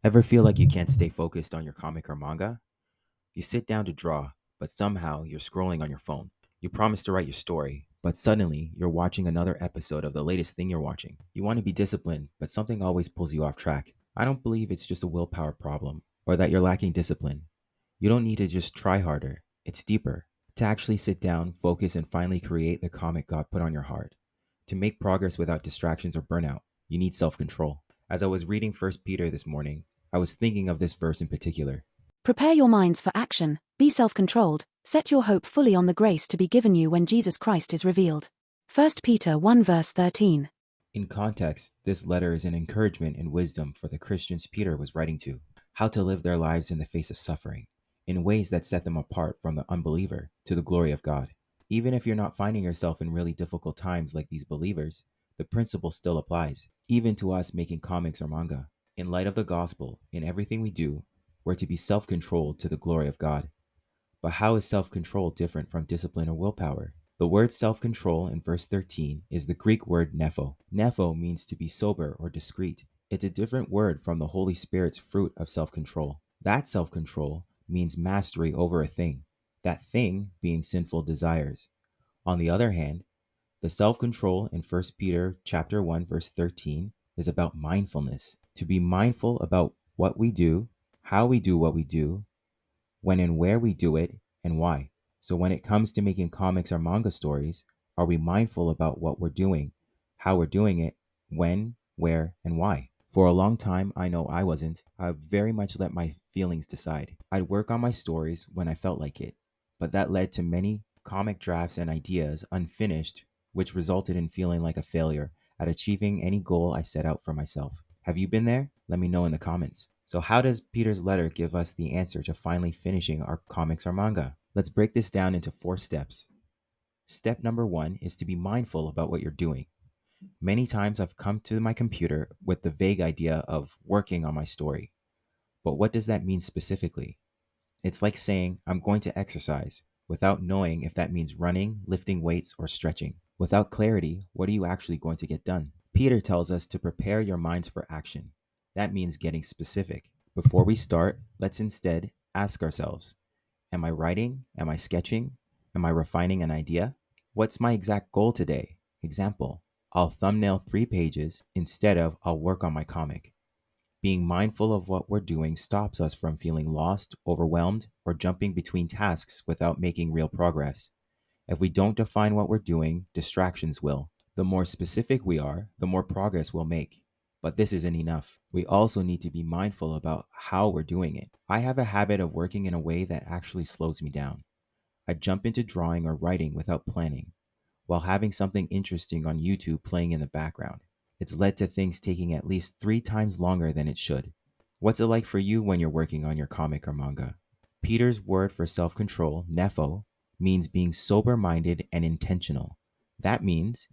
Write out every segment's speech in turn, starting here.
Ever feel like you can't stay focused on your comic or manga? You sit down to draw, but somehow you're scrolling on your phone. You promise to write your story, but suddenly you're watching another episode of the latest thing you're watching. You want to be disciplined, but something always pulls you off track. I don't believe it's just a willpower problem or that you're lacking discipline. You don't need to just try harder, it's deeper. To actually sit down, focus, and finally create the comic God put on your heart. To make progress without distractions or burnout, you need self control. As I was reading First Peter this morning, I was thinking of this verse in particular. Prepare your minds for action, be self-controlled, set your hope fully on the grace to be given you when Jesus Christ is revealed. 1 Peter 1 verse 13. In context, this letter is an encouragement and wisdom for the Christians Peter was writing to, how to live their lives in the face of suffering, in ways that set them apart from the unbeliever to the glory of God. Even if you're not finding yourself in really difficult times like these believers, the principle still applies, even to us making comics or manga. In light of the gospel, in everything we do, we're to be self controlled to the glory of God. But how is self control different from discipline or willpower? The word self control in verse 13 is the Greek word nepho. Nepho means to be sober or discreet. It's a different word from the Holy Spirit's fruit of self control. That self control means mastery over a thing, that thing being sinful desires. On the other hand, the self control in First Peter chapter 1 verse 13 is about mindfulness. To be mindful about what we do, how we do what we do, when and where we do it, and why. So when it comes to making comics or manga stories, are we mindful about what we're doing, how we're doing it, when, where, and why? For a long time, I know I wasn't. I very much let my feelings decide. I'd work on my stories when I felt like it, but that led to many comic drafts and ideas unfinished, which resulted in feeling like a failure at achieving any goal I set out for myself. Have you been there? Let me know in the comments. So, how does Peter's letter give us the answer to finally finishing our comics or manga? Let's break this down into 4 steps. Step number 1 is to be mindful about what you're doing. Many times I've come to my computer with the vague idea of working on my story. But what does that mean specifically? It's like saying, I'm going to exercise, without knowing if that means running, lifting weights, or stretching. Without clarity, what are you actually going to get done? Peter tells us to prepare your minds for action. That means getting specific. Before we start, let's instead ask ourselves, am I writing? Am I sketching? Am I refining an idea? What's my exact goal today? Example, I'll thumbnail 3 pages instead of I'll work on my comic. Being mindful of what we're doing stops us from feeling lost, overwhelmed, or jumping between tasks without making real progress. If we don't define what we're doing, distractions will. The more specific we are, the more progress we'll make. But this isn't enough. We also need to be mindful about how we're doing it. I have a habit of working in a way that actually slows me down. I jump into drawing or writing without planning, while having something interesting on YouTube playing in the background. It's led to things taking at least 3 times longer than it should. What's it like for you when you're working on your comic or manga? Peter's word for self control, nepho, means being sober minded and intentional. That means,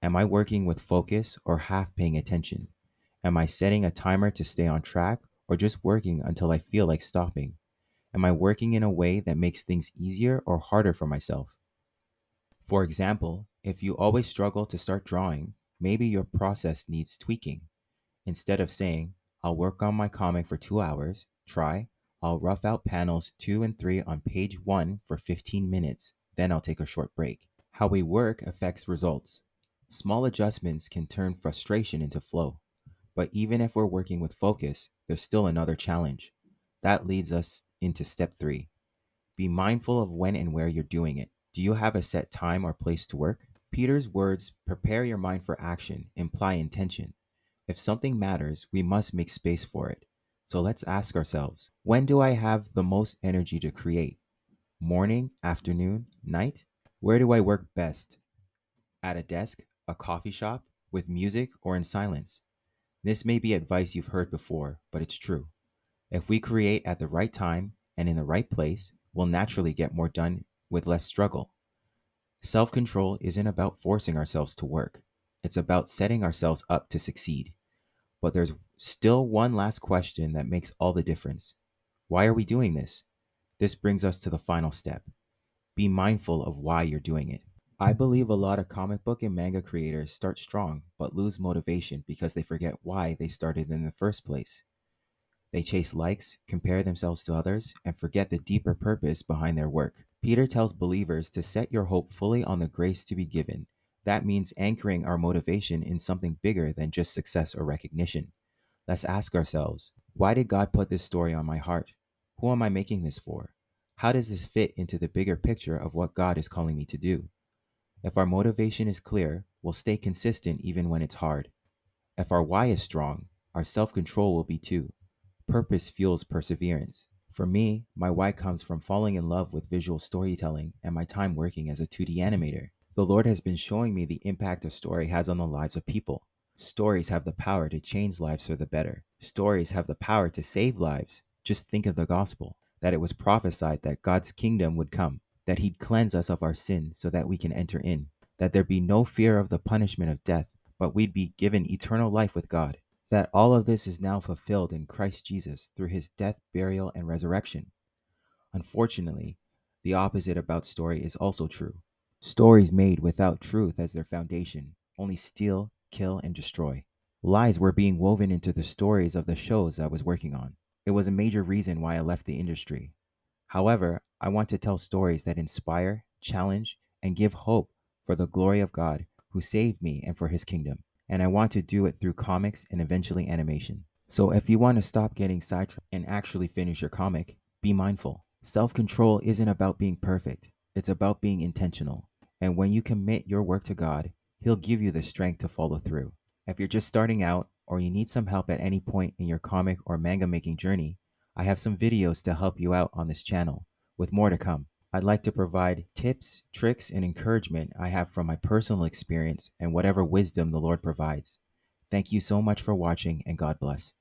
am I working with focus or half paying attention? Am I setting a timer to stay on track or just working until I feel like stopping? Am I working in a way that makes things easier or harder for myself? For example, if you always struggle to start drawing, maybe your process needs tweaking. Instead of saying, I'll work on my comic for 2 hours, try, I'll rough out panels 2 and 3 on page 1 for 15 minutes, then I'll take a short break. How we work affects results. Small adjustments can turn frustration into flow. But even if we're working with focus, there's still another challenge. That leads us into step 3. Be mindful of when and where you're doing it. Do you have a set time or place to work? Peter's words, prepare your mind for action, imply intention. If something matters, we must make space for it. So let's ask ourselves, when do I have the most energy to create? Morning, afternoon, night? Where do I work best? At a desk, a coffee shop, with music, or in silence? This may be advice you've heard before, but it's true. If we create at the right time and in the right place, we'll naturally get more done with less struggle. Self control isn't about forcing ourselves to work, it's about setting ourselves up to succeed. But there's still one last question that makes all the difference. Why are we doing this? This brings us to the final step. Be mindful of why you're doing it. I believe a lot of comic book and manga creators start strong but lose motivation because they forget why they started in the first place. They chase likes, compare themselves to others, and forget the deeper purpose behind their work. Peter tells believers to set your hope fully on the grace to be given. That means anchoring our motivation in something bigger than just success or recognition. Let's ask ourselves, why did God put this story on my heart? Who am I making this for? How does this fit into the bigger picture of what God is calling me to do? If our motivation is clear, we'll stay consistent even when it's hard. If our why is strong, our self control will be too. Purpose fuels perseverance. For me, my why comes from falling in love with visual storytelling and my time working as a 2D animator. The Lord has been showing me the impact a story has on the lives of people. Stories have the power to change lives for the better. Stories have the power to save lives. Just think of the gospel, that it was prophesied that God's kingdom would come, that he'd cleanse us of our sin so that we can enter in, that there be no fear of the punishment of death, but we'd be given eternal life with God, that all of this is now fulfilled in Christ Jesus through his death, burial, and resurrection. Unfortunately, the opposite about story is also true. Stories made without truth as their foundation only steal, kill, and destroy. Lies were being woven into the stories of the shows I was working on. It was a major reason why I left the industry. However, I want to tell stories that inspire, challenge, and give hope for the glory of God who saved me and for his kingdom. And I want to do it through comics and eventually animation. So if you want to stop getting sidetracked and actually finish your comic, be mindful. Self control isn't about being perfect, it's about being intentional. And when you commit your work to God, He'll give you the strength to follow through. If you're just starting out or you need some help at any point in your comic or manga making journey, I have some videos to help you out on this channel, with more to come. I'd like to provide tips, tricks, and encouragement I have from my personal experience and whatever wisdom the Lord provides. Thank you so much for watching, and God bless.